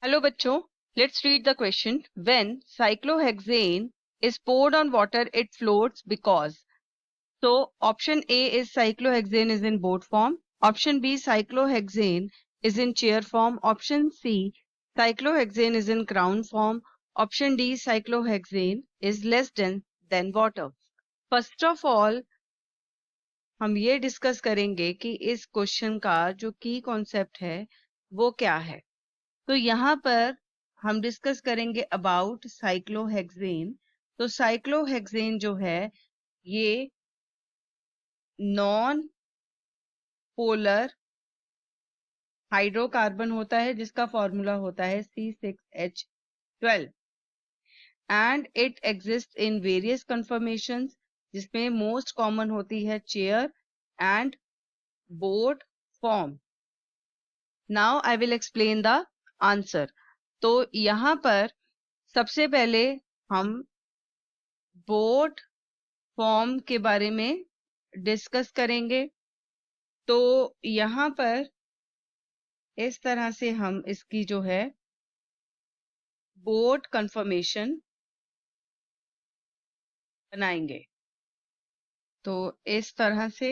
Hello बच्चों, let's read the question. When cyclohexane is poured on water, it floats because. So option A is cyclohexane is in boat form. Option B, cyclohexane is in chair form. Option C, cyclohexane is in crown form. Option D, cyclohexane is less dense than water. First of all, हम ये discuss करेंगे कि इस question का जो की concept है वो क्या है. तो यहाँ पर हम डिस्कस करेंगे अबाउट साइक्लोहेक्सेन. तो साइक्लोहेक्सेन जो है ये नॉन पोलर हाइड्रोकार्बन होता है जिसका फॉर्मूला होता है C6H12 and it exist in various conformations जिसमें मोस्ट कॉमन होती है chair and boat form. Now I will explain the answer. तो यहाँ पर सबसे पहले हम बोट फॉर्म के बारे में डिस्कस करेंगे. तो यहाँ पर इस तरह से हम इसकी जो है बोट कंफर्मेशन बनाएंगे. तो इस तरह से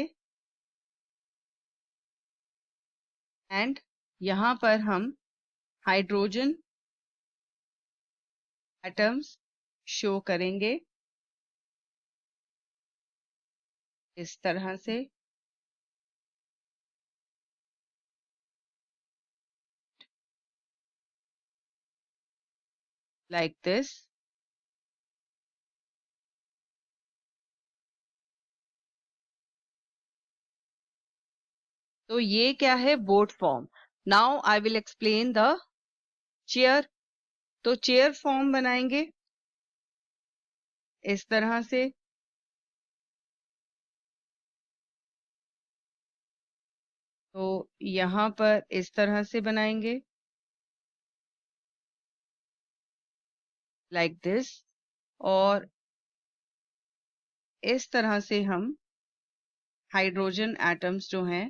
एंड यहाँ पर हम हाइड्रोजन एटम्स शो करेंगे इस तरह से. Like this. तो ये क्या है boat form. Now I will explain the chair. तो चेयर फॉर्म बनाएंगे इस तरह से. तो यहाँ पर इस तरह से बनाएंगे लाइक दिस. और इस तरह से हम हाइड्रोजन एटम्स जो हैं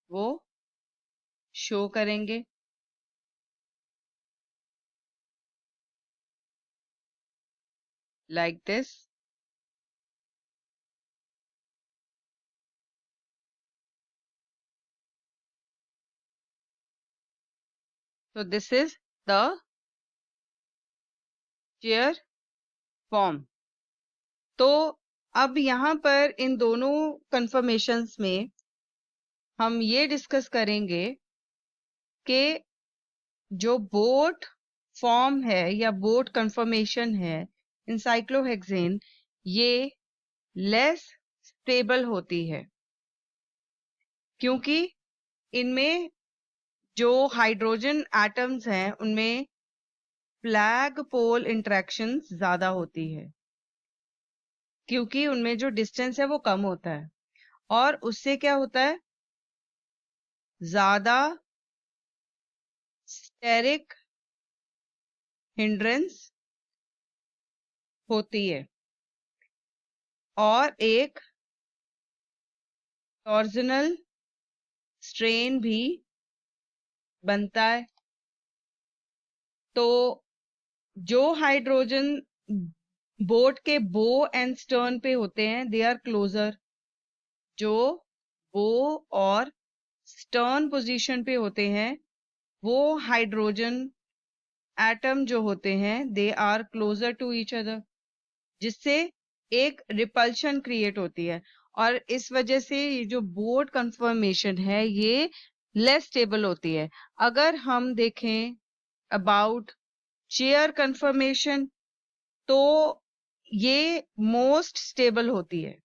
वो शो करेंगे like this. So this is the chair form. तो अब यहाँ पर इन दोनों कंफर्मेशंस में हम ये डिस्कस करेंगे कि जो बोट फॉर्म है या बोट कंफर्मेशन है इन साइक्लोहेक्सेन ये लेस स्टेबल होती है क्योंकि इनमें जो हाइड्रोजन एटम्स हैं उनमें फ्लैग पोल इंटरेक्शन ज्यादा होती है क्योंकि उनमें जो डिस्टेंस है वो कम होता है और उससे क्या होता है ज्यादा स्टेरिक हिंड्रेंस होती है और एक टॉर्जनल स्ट्रेन भी बनता है. तो जो हाइड्रोजन बोट के बो एंड स्टर्न पे होते हैं दे आर क्लोजर. जो बो और स्टर्न पोजीशन पे होते हैं वो हाइड्रोजन एटम जो होते हैं they are closer to each other जिससे एक रिपल्शन क्रिएट होती है और इस वजह से ये जो बोट कंफर्मेशन है ये लेस स्टेबल होती है. अगर हम देखें अबाउट चेयर कंफर्मेशन तो ये मोस्ट स्टेबल होती है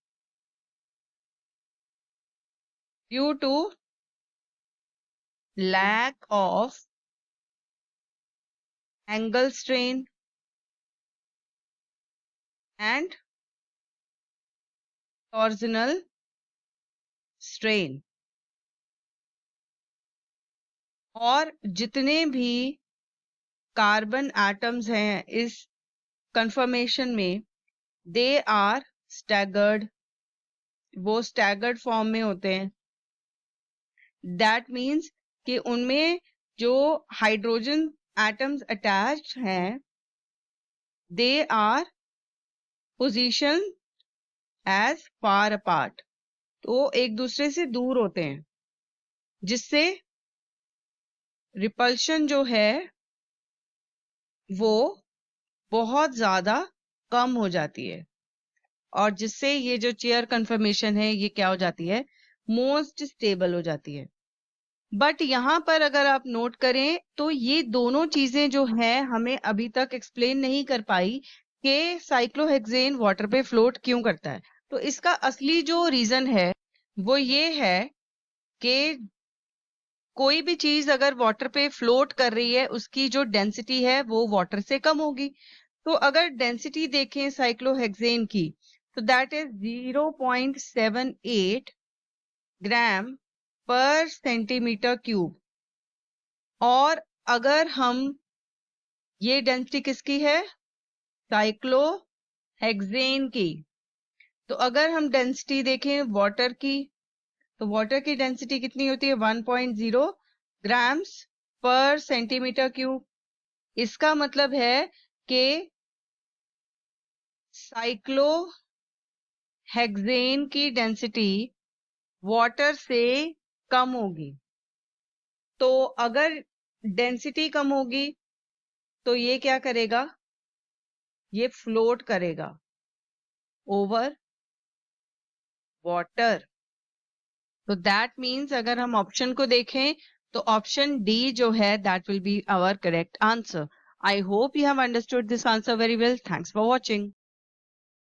due to lack of angle strain and torsional strain. और जितने भी कार्बन एटम्स हैं इस कंफर्मेशन में दे आर स्टैगर्ड. वो स्टैगर्ड फॉर्म में होते हैं. दैट मीन्स कि उनमें जो हाइड्रोजन एटम्स अटैच्ड हैं, they are position as far apart, तो एक दूसरे से दूर होते हैं, जिससे रिपल्शन जो है वो बहुत ज्यादा कम हो जाती है, और जिससे ये जो चेयर कन्फर्मेशन है ये क्या हो जाती है, मोस्ट स्टेबल हो जाती है। बट यहाँ पर अगर आप नोट करें तो ये दोनों चीजें जो है हमें अभी तक एक्सप्लेन नहीं कर पाई कि साइक्लोहेक्सेन वाटर पे फ्लोट क्यों करता है। तो इसका असली जो रीजन है वो ये है कि कोई भी चीज अगर वाटर पे फ्लोट कर रही है उसकी जो डेंसिटी है वो वाटर से कम होगी। तो अगर डेंसिटी देखें साइक्लोहेक्सेन की तो दैट इज 0.78 ग्राम पर सेंटीमीटर क्यूब, और अगर हम ये डेंसिटी किसकी है, साइक्लोहेक्सेन की, तो अगर हम डेंसिटी देखें वाटर की तो वाटर की डेंसिटी कितनी होती है, 1.0 ग्राम्स पर सेंटीमीटर क्यूब। इसका मतलब है कि साइक्लोहेक्सेन की डेंसिटी वाटर से कम होगी। तो अगर डेंसिटी कम होगी तो ये क्या करेगा, ये फ्लोट करेगा ओवर वाटर। तो दैट मीन्स अगर हम ऑप्शन को देखें तो ऑप्शन डी जो है that will be our correct answer. I hope you have understood this answer very well. Thanks for watching.